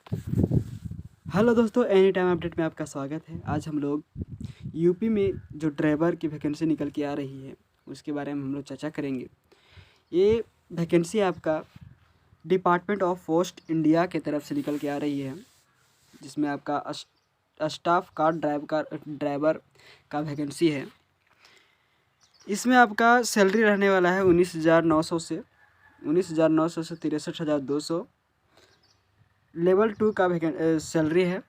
Hello दोस्तों, any time update में आपका स्वागत है। आज हम लोग यूपी में जो ड्राइवर की वैकेंसी निकल के आ रही है उसके बारे में हम लोग चर्चा करेंगे। ये वैकेंसी आपका डिपार्टमेंट ऑफ पोस्ट इंडिया की तरफ से निकल के आ रही है, जिसमें आपका स्टाफ कार ड्राइवर का वैकेंसी है। इसमें आपका सैलरी रहने वाला है 19,900 से 63,200। लेवल 2 का सैलरी है,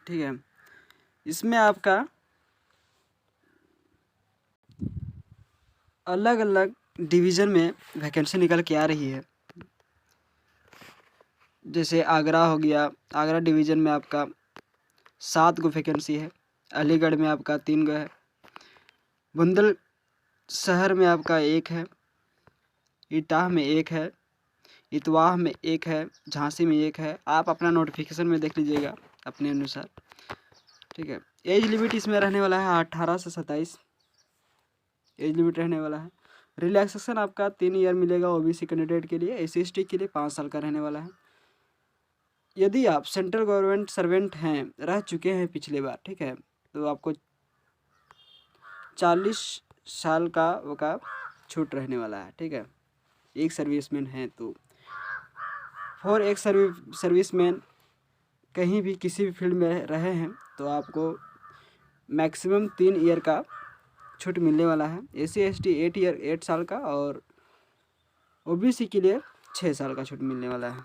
ठीक है। इसमें आपका अलग अलग डिवीज़न में वैकेंसी निकल के आ रही है। जैसे आगरा हो गया, आगरा डिवीज़न में आपका 7 गो वैकेंसी है। अलीगढ़ में आपका 3 गो है। बुंदेल शहर में आपका 1 है। इटाह में 1 है। इतवाह में 1 है। झांसी में 1 है। आप अपना नोटिफिकेशन में देख लीजिएगा अपने अनुसार, ठीक है। एज लिमिट इसमें रहने वाला है 18 से 27 एज लिमिट रहने वाला है। रिलैक्सेशन आपका 3 ईयर मिलेगा ओबीसी कैंडिडेट के लिए। एससी एसटी के लिए 5 साल का रहने वाला है। यदि आप सेंट्रल गवर्नमेंट सर्वेंट हैं, रह चुके हैं पिछले बार, ठीक है, तो आपको 40 साल का छूट रहने वाला है, ठीक है। एक सर्विसमैन है तो और एक सर्विसमैन कहीं भी किसी भी फील्ड में रहे हैं तो आपको मैक्सिमम 3 ईयर का छूट मिलने वाला है। एससी एसटी 8 साल का और ओबीसी के लिए 6 साल का छूट मिलने वाला है।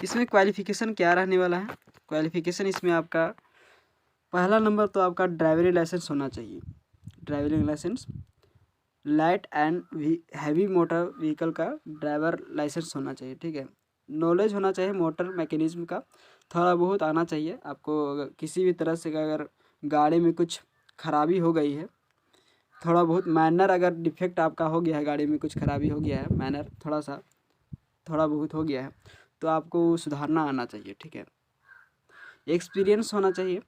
इसमें क्वालिफिकेशन क्या रहने वाला है? क्वालिफिकेशन इसमें आपका पहला नंबर तो आपका ड्राइवरी लाइसेंस होना चाहिए। Driving licence, light and heavy motor vehicle का ड्राइवर लाइसेंस होना चाहिए, ठीक है। नॉलेज होना चाहिए मोटर मैकेनिज्म का, थोड़ा बहुत आना चाहिए आपको। अगर किसी भी तरह से अगर गाड़ी में कुछ खराबी हो गई है, थोड़ा बहुत माइनर अगर डिफेक्ट आपका हो गया है, गाड़ी में कुछ खराबी हो गया है, माइनर थोड़ा बहुत हो गया है, तो आपको सुधारना आना चाहिए, ठीक है। एक्सपीरियंस होना चाहिए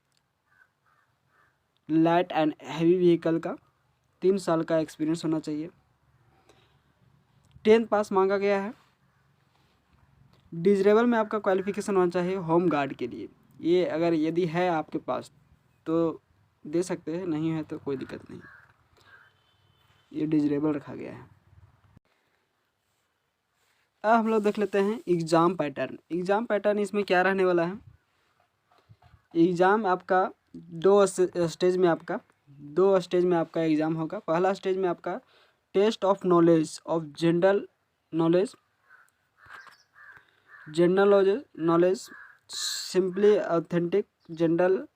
लाइट एंड हैवी व्हीकल का, 3 साल का एक्सपीरियंस होना चाहिए। 10th पास मांगा गया है। डिजरेबल में आपका क्वालिफिकेशन होना चाहिए होम गार्ड के लिए। ये अगर यदि है आपके पास तो दे सकते हैं, नहीं है तो कोई दिक्कत नहीं, ये डिजरेबल रखा गया है। अब हम लोग देख लेते हैं एग्ज़ाम पैटर्न। एग्ज़ाम पैटर्न इसमें क्या रहने वाला है? एग्ज़ाम आपका दो स्टेज में आपका एग्ज़ाम होगा। पहला स्टेज में आपका test of knowledge of general knowledge, simply authentic, general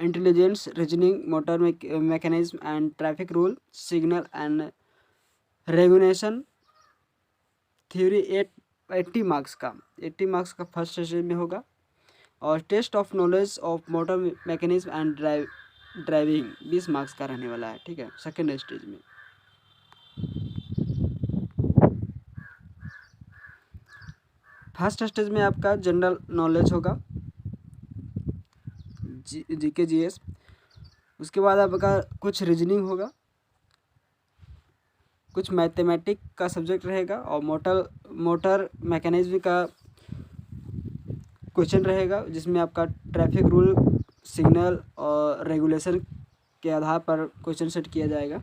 intelligence, reasoning, motor mechanism and traffic rule, signal and regulation theory. 80 marks का फर्स्ट स्टेज में होगा। और test of knowledge of motor mechanism and driving 20 marks का रहने वाला है, ठीक है, सेकेंड स्टेज में। फर्स्ट स्टेज में आपका जनरल नॉलेज होगा, जीके जीएस। उसके बाद आपका कुछ रीजनिंग होगा, कुछ मैथमेटिक का सब्जेक्ट रहेगा और मोटर मैकेनिज्म का क्वेश्चन रहेगा, जिसमें आपका ट्रैफिक रूल, सिग्नल और रेगुलेशन के आधार पर क्वेश्चन सेट किया जाएगा।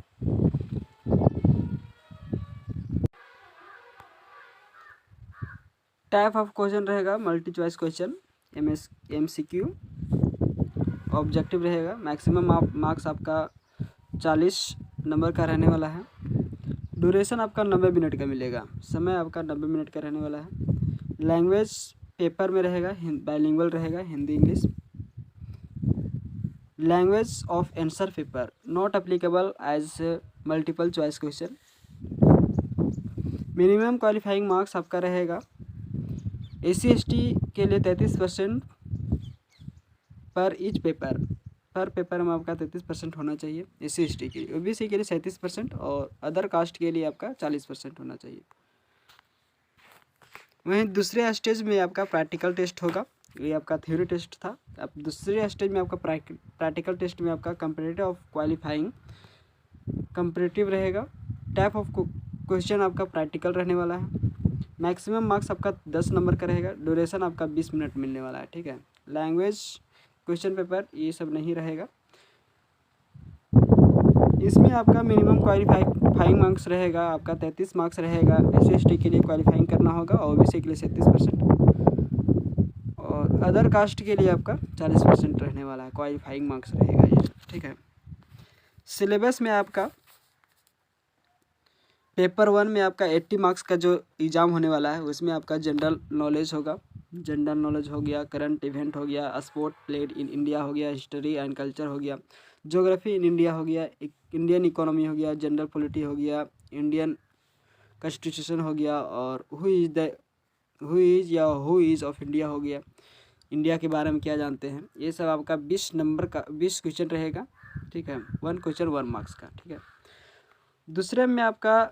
टाइप ऑफ क्वेश्चन रहेगा multi choice question, MCQ, objective रहेगा। मैक्सिमम मार्क्स आपका 40 नंबर का रहने वाला है। ड्यूरेशन आपका 90 मिनट का मिलेगा, समय आपका 90 मिनट का रहने वाला है। लैंग्वेज पेपर में रहेगा बाइलिंगुअल रहेगा, Hindi English. Language of answer paper not applicable as multiple choice question. Minimum qualifying marks आपका रहेगा SC ST के लिए 33% पर ईच पेपर में आपका 33% होना चाहिए SC ST के लिए। OBC के लिए 37% और अदर कास्ट के लिए आपका 40% होना चाहिए। वहीं दूसरे स्टेज में आपका प्रैक्टिकल टेस्ट होगा, ये आपका थ्योरी टेस्ट था। अब दूसरे स्टेज में आपका प्रैक्टिकल टेस्ट में आपका कंपैरेटिव ऑफ क्वालिफाइंग कंपैरेटिव रहेगा। टाइप ऑफ क्वेश्चन आपका प्रैक्टिकल रहने वाला है। मैक्सिमम मार्क्स आपका 10 नंबर का रहेगा। ड्यूरेशन आपका 20 मिनट मिलने वाला है, ठीक है। लैंग्वेज क्वेश्चन पेपर ये सब नहीं रहेगा। इसमें आपका मिनिमम क्वालिफाइंग मार्क्स रहेगा आपका 33 मार्क्स रहेगा। SC/ST के लिए क्वालिफाइंग करना होगा और OBC के लिए 37% और अदर कास्ट के लिए आपका 40% रहने वाला है, क्वालिफाइंग मार्क्स रहेगा ये, ठीक है। सिलेबस में आपका पेपर 1 में आपका 80 मार्क्स का जो एग्ज़ाम होने वाला है उसमें आपका जनरल नॉलेज होगा। जनरल नॉलेज हो गया, करंट इवेंट हो गया, स्पोर्ट प्लेड इन इंडिया हो गया, हिस्ट्री एंड कल्चर हो गया, ज्योग्राफी इन इंडिया हो गया, इंडियन इकोनॉमी हो गया, जनरल पॉलिटी हो गया, इंडियन कॉन्स्टिट्यूशन हो गया और हु इज़ ऑफ इंडिया हो गया, इंडिया के बारे में क्या जानते हैं। ये सब आपका 20 नंबर का 20 क्वेश्चन रहेगा, ठीक है। 1 क्वेश्चन 1 मार्क्स का, ठीक है। दूसरे में आपका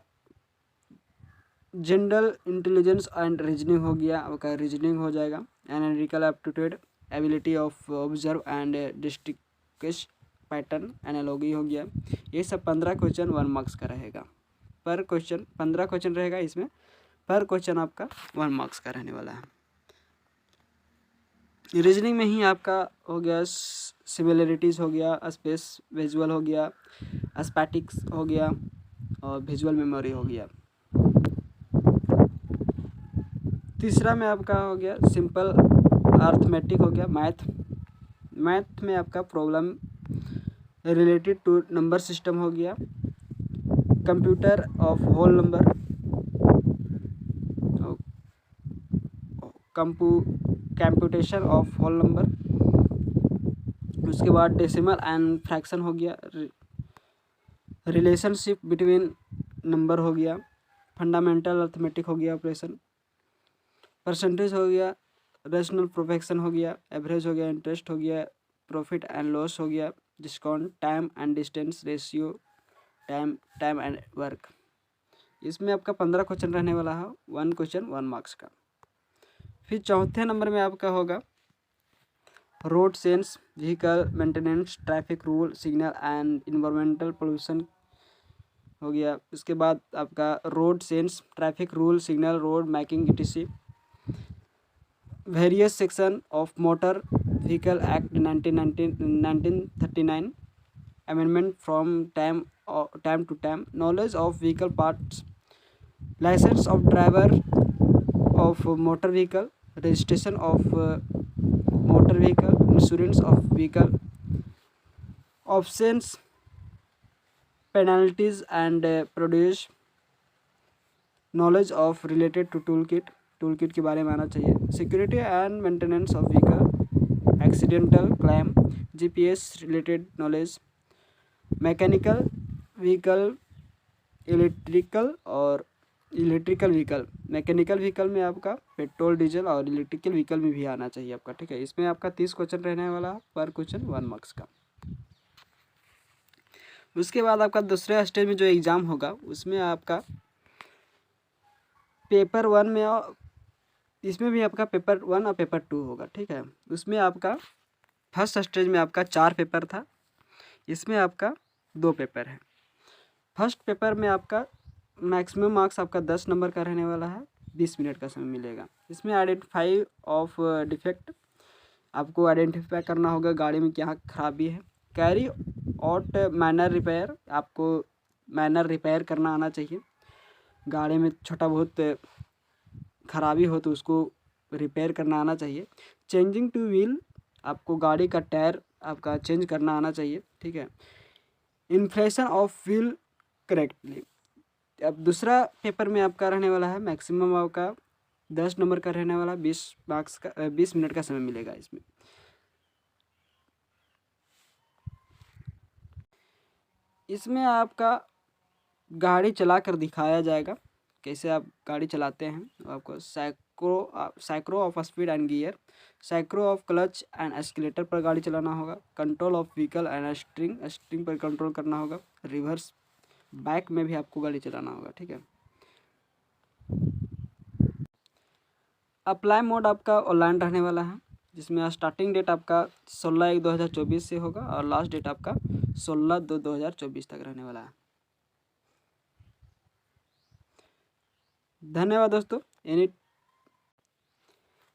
जनरल इंटेलिजेंस एंड रीजनिंग हो गया, आपका रीजनिंग हो जाएगा। Analytical aptitude, ability of observe and distinguish pattern, analogy हो गया। ये सब 15 क्वेश्चन 1 मार्क्स का रहेगा। पर क्वेश्चन 15 क्वेश्चन रहेगा, इसमें पर क्वेश्चन आपका 1 मार्क्स का रहने वाला है। रीजनिंग में ही आपका हो गया सिमिलरिटीज़ हो गया, स्पेस विजुअल हो गया, स्टैटिक्स हो गया और विजुअल मेमोरी हो गया। तीसरा में आपका हो गया सिंपल अर्थमेटिक हो गया, मैथ में आपका problem related to number system हो गया, computer of whole number, computation of whole number. उसके बाद डेसिमल एंड फ्रैक्शन हो गया, रिलेशनशिप बिटवीन नंबर हो गया, फंडामेंटल अर्थमेटिक हो गया, ऑपरेशन, परसेंटेज हो गया, रेशनल प्रोफेक्शन हो गया, एवरेज हो गया, इंटरेस्ट हो गया, प्रॉफिट एंड लॉस हो गया, discount, time and distance ratio, time and work. इसमें आपका 15 क्वेश्चन रहने वाला है, 1 क्वेश्चन 1 मार्क्स का। फिर चौथे नंबर में आपका होगा road sense, vehicle maintenance, traffic rule, signal and environmental pollution हो गया। उसके बाद आपका road sense, traffic rule, signal, road making etc, various section of motor vehicle act 1939, amendment from time to time, knowledge of vehicle parts, licence of driver of motor vehicle, registration of motor vehicle, insurance of vehicle, options, penalties and produce, knowledge of related to tool kit के बारे में आना चाहिए, security and maintenance of vehicle, accidental claim, GPS related knowledge, mechanical vehicle, electrical vehicle. Mechanical vehicle में आपका petrol diesel और electrical vehicle में भी आना चाहिए आपका, ठीक है। इसमें आपका 30 क्वेश्चन रहने वाला है, पर क्वेश्चन 1 मार्क्स का। उसके बाद आपका दूसरे स्टेज में जो एग्ज़ाम होगा उसमें आपका पेपर 1 में, इसमें भी आपका पेपर 1 और पेपर 2 होगा, ठीक है। उसमें आपका फर्स्ट स्टेज में आपका 4 पेपर था, इसमें आपका 2 पेपर है। फर्स्ट पेपर में आपका मैक्सिमम मार्क्स आपका 10 नंबर का रहने वाला है, 20 मिनट का समय मिलेगा। इसमें आइडेंटिफाई ऑफ डिफेक्ट, आपको आइडेंटिफाई करना होगा गाड़ी में क्या खराबी है। कैरी आउट माइनर रिपेयर, आपको माइनर रिपेयर करना आना चाहिए। गाड़ी में छोटा बहुत खराबी हो तो उसको रिपेयर करना आना चाहिए। चेंजिंग टू व्हील, आपको गाड़ी का टायर आपका चेंज करना आना चाहिए, ठीक है। Inflation of wheel correctly. अब दूसरा पेपर में आपका रहने वाला है मैक्सिमम आपका 10 नंबर का रहने वाला, 20 मार्क्स का 20 मिनट का समय मिलेगा। इसमें आपका गाड़ी चला कर दिखाया जाएगा कैसे आप गाड़ी चलाते हैं। आपको synchro of speed and gear, synchro of clutch and escalator पर गाड़ी चलाना होगा। Control of vehicle and steering पर कंट्रोल करना होगा। रिवर्स बैक में भी आपको गाड़ी चलाना होगा, ठीक है। अप्लाई मोड आपका ऑनलाइन रहने वाला है, जिसमें स्टार्टिंग डेट आपका 16/1/2024 से होगा और लास्ट डेट आपका 16/2/2024 तक रहने वाला है। धन्यवाद दोस्तों।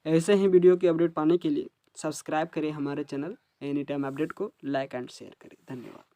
ऐसे ही वीडियो की अपडेट पाने के लिए सब्सक्राइब करें हमारे चैनल एनी टाइम अपडेट को, लाइक एंड शेयर करें। धन्यवाद।